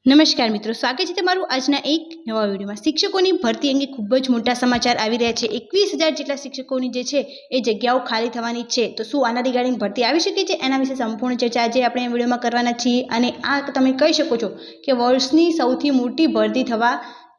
નમસ્કાર મિત્રો, સ્વાગત છે તમારું આજના એક નવા વિડીયોમાં। શિક્ષકોની ભરતી અંગે ખૂબ જ મોટા સમાચાર આવી રહ્યા છે। 21,000 જેટલા શિક્ષકોની જે છે એ જગ્યાઓ ખાલી થવાની છે। તો શું આના રિગાર્ડિંગ ભરતી આવી શકે છે, એના વિશે સંપૂર્ણ ચર્ચા આજે આપણે વિડીયોમાં કરવાના છીએ। અને આ તમે કહી શકો છો કે વર્ષની સૌથી મોટી ભરતી થવા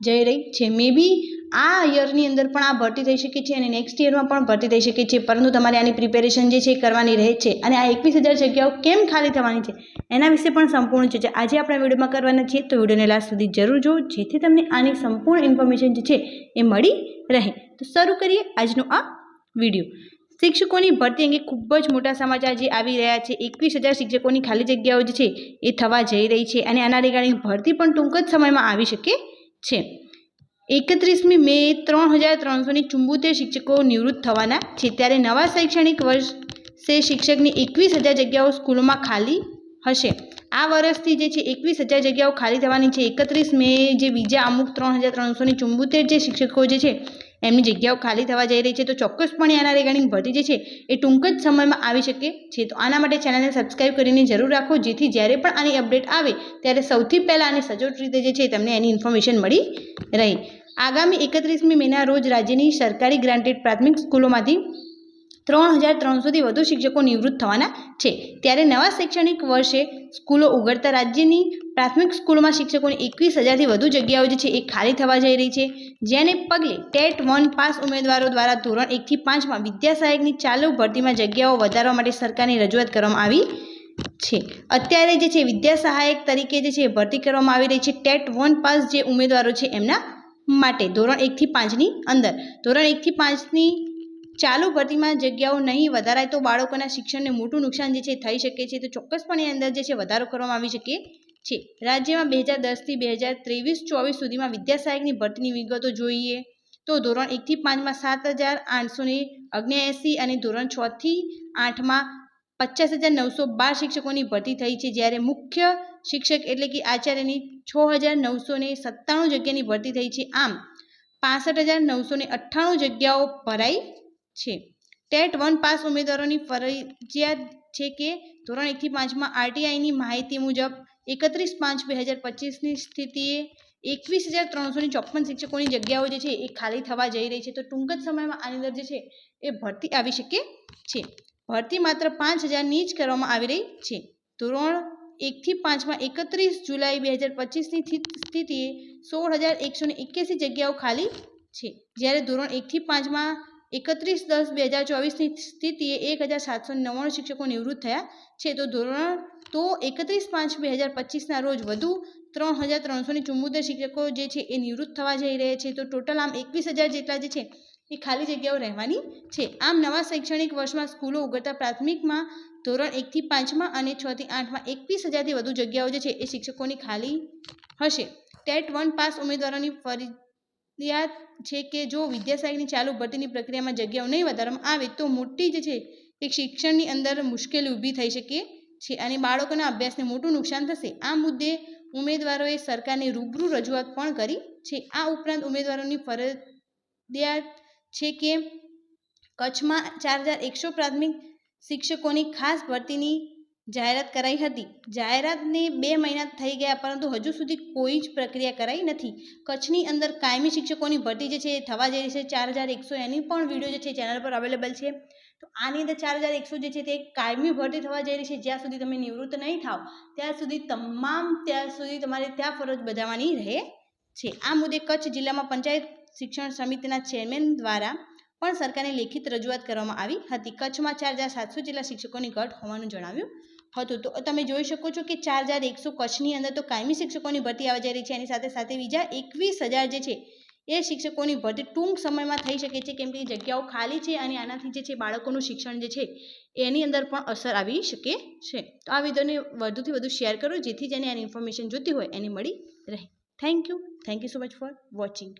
જઈ રહી છે। મે બી આ યરની અંદર પણ આ ભરતી થઈ શકે છે અને નેક્સ્ટ યરમાં પણ ભરતી થઈ શકે છે, પરંતુ તમારે આની પ્રિપેરેશન જે છે કરવાની રહે છે। અને આ 21,000 જગ્યાઓ કેમ ખાલી થવાની છે એના વિશે પણ સંપૂર્ણ ચર્ચા આજે આપણે વિડીયોમાં કરવાના છીએ। તો વિડીયોને લાસ્ટ સુધી જરૂર જુઓ, જેથી તમને આની સંપૂર્ણ ઇન્ફોર્મેશન જે છે એ મળી રહે। તો શરૂ કરીએ આજનો આ વિડીયો। શિક્ષકોની ભરતી અંગે ખૂબ જ મોટા સમાચાર જે આવી રહ્યા છે। 21,000 શિક્ષકોની ખાલી જગ્યાઓ જે છે એ થવા જઈ રહી છે અને આના રિગાર્ડિંગ ભરતી પણ ટૂંક જ સમયમાં આવી શકે છે। 31મી મે 3,374 શિક્ષકો નિવૃત્ત થવાના છે, ત્યારે નવા શૈક્ષણિક વર્ષે શિક્ષકની 21,000 જગ્યાઓ સ્કૂલોમાં ખાલી હશે। આ વર્ષથી જે છે 21,000 જગ્યાઓ ખાલી થવાની છે। 31 મે જે બીજા અમુક 3,374 જે શિક્ષકો જે છે એમની જગ્યાઓ ખાલી થવા જઈ રહી છે। તો ચોક્કસપણે આના રિગાર્ડિંગ ભરતી જે છે એ ટૂંક જ સમયમાં આવી શકે છે। તો આના માટે ચેનલને સબસ્ક્રાઈબ કરીને જરૂર રાખો, જેથી જ્યારે પણ આની અપડેટ આવે ત્યારે સૌથી પહેલાં અને સચોટ રીતે જે છે તમને એની ઇન્ફોર્મેશન મળી રહે। આગામી 31મી મેના રોજ રાજ્યની સરકારી ગ્રાન્ટેડ પ્રાથમિક સ્કૂલોમાંથી 3,300થી વધુ શિક્ષકો નિવૃત્ત થવાના છે, ત્યારે નવા શૈક્ષણિક વર્ષે સ્કૂલો ઉઘડતા રાજ્યની પ્રાથમિક સ્કૂલોમાં શિક્ષકોની 21,000થી વધુ જગ્યાઓ જે છે એ ખાલી થવા જઈ રહી છે, જેને પગલે ટેટ 1 પાસ ઉમેદવારો દ્વારા ધોરણ 1થી 5માં વિદ્યા સહાયકની ચાલુ ભરતીમાં જગ્યાઓ વધારવા માટે સરકારની રજૂઆત કરવામાં આવી છે। અત્યારે જે છે વિદ્યા સહાયક તરીકે જે છે ભરતી કરવામાં આવી રહી છે ટેટ 1 પાસ જે ઉમેદવારો છે એમના માટે ધોરણ 1થી 5ની અંદર। ધોરણ 1થી 5ની ચાલુ ભરતીમાં જગ્યાઓ નહીં વધારાય તો બાળકોના શિક્ષણને મોટું નુકસાન જે છે થઈ શકે છે। તો ચોક્કસપણે અંદર જે છે વધારો કરવામાં આવી શકે છે। રાજ્યમાં 2010થી 2023-24 સુધીમાં વિદ્યા સહાયકની ભરતીની વિગતો જોઈએ તો ધોરણ 1થી 5માં 7,879 અને ધોરણ 6થી 8માં 50,912 શિક્ષકોની ભરતી થઈ છે, જ્યારે મુખ્ય શિક્ષક એટલે કે આચાર્યની 6,997 જગ્યાની ભરતી થઈ છે। આમ 65,998 જગ્યાઓ ભરાઈ છે। ટેટ 1 પાસ ઉમેદવારોની ફરજિયાત છે કે ધોરણ 1થી 5માં આરટીઆઈની માહિતી મુજબ 31/5/2025ની સ્થિતિએ 21,354 શિક્ષકોની જગ્યાઓ જે છે એ ખાલી થવા જઈ રહી છે। તો ટૂંક જ સમયમાં આની અંદર જે છે એ ભરતી આવી શકે છે। ભરતી માત્ર 5,000ની જ કરવામાં આવી રહી છે। ધોરણ 1થી 5માં 31 જુલાઈ 2025ની સ્થિતિએ 16,181 જગ્યાઓ ખાલી છે, જ્યારે ધોરણ 1થી 5માં 31/10/2024ની સ્થિતિએ 1,799 શિક્ષકો નિવૃત્ત થયા છે। તો 31/5/2025ના રોજ વધુ 3,374 શિક્ષકો જે છે એ નિવૃત્ત થવા જઈ રહ્યા છે। તો ટોટલ આમ 21,000 જેટલા જે છે એ ખાલી જગ્યાઓ રહેવાની છે। આમ નવા શૈક્ષણિક વર્ષમાં સ્કૂલો ઉઘડતા પ્રાથમિકમાં ધોરણ 1થી 5માં અને 6થી 8માં 21,000થી વધુ જગ્યાઓ જે છે એ શિક્ષકોની ખાલી હશે। ટેટ 1 પાસ ઉમેદવારોની ફરજિયાત છે કે જો વિદ્યા સહાયકની ચાલુ ભરતીની પ્રક્રિયામાં જગ્યાઓ નહીં વધારવામાં આવે તો મોટી જે છે એક શિક્ષણની અંદર મુશ્કેલી ઊભી થઈ શકે છે અને બાળકોના અભ્યાસને મોટું નુકસાન થશે। આ મુદ્દે ઉમેદવારોએ સરકારને રૂબરૂ રજૂઆત પણ કરી છે। આ ઉપરાંત ઉમેદવારોની ફરજિયાત છે કે કચ્છમાં 4,100 પ્રાથમિક શિક્ષકોની ખાસ ભરતીની જાહેરાત કરાઈ હતી। જાહેરાતને 2 મહિના થઈ ગયા, પરંતુ હજુ સુધી કોઈ જ પ્રક્રિયા કરાઈ નથી। કચ્છની અંદર કાયમી શિક્ષકોની ભરતી જે છે એ થવા જઈ રહી છે 4,100, એની પણ વિડીયો જે છે ચેનલ પર અવેલેબલ છે। તો આની અંદર 4,100 જે છે તે કાયમી ભરતી થવા જઈ રહી છે। જ્યાં સુધી તમે નિવૃત્ત નહીં થાવ ત્યાં સુધી તમારે ત્યાં ફરજ બજાવવાની રહે છે। આ મુદ્દે કચ્છ જિલ્લામાં પંચાયત શિક્ષણ સમિતિના ચેરમેન દ્વારા પણ સરકારને લેખિત રજૂઆત કરવામાં આવી હતી। કચ્છમાં 4,700 જેટલા શિક્ષકોની ઘટ હોવાનું જણાવ્યું હતું। તો તમે જોઈ શકો છો કે 4,100 કચ્છની અંદર તો કાયમી શિક્ષકોની ભરતી આવવા જઈ રહી છે, એની સાથે સાથે બીજા 21,000 જે છે એ શિક્ષકોની ભરતી ટૂંક સમયમાં થઈ શકે છે, કેમ કે જગ્યાઓ ખાલી છે અને આનાથી જે છે બાળકોનું શિક્ષણ જે છે એની અંદર પણ અસર આવી શકે છે। તો આ વિડીયોને વધુથી વધુ શેર કરો, જેથી જેને આની ઇન્ફોર્મેશન જોતી હોય એને મળી રહે। Thank you so much for watching.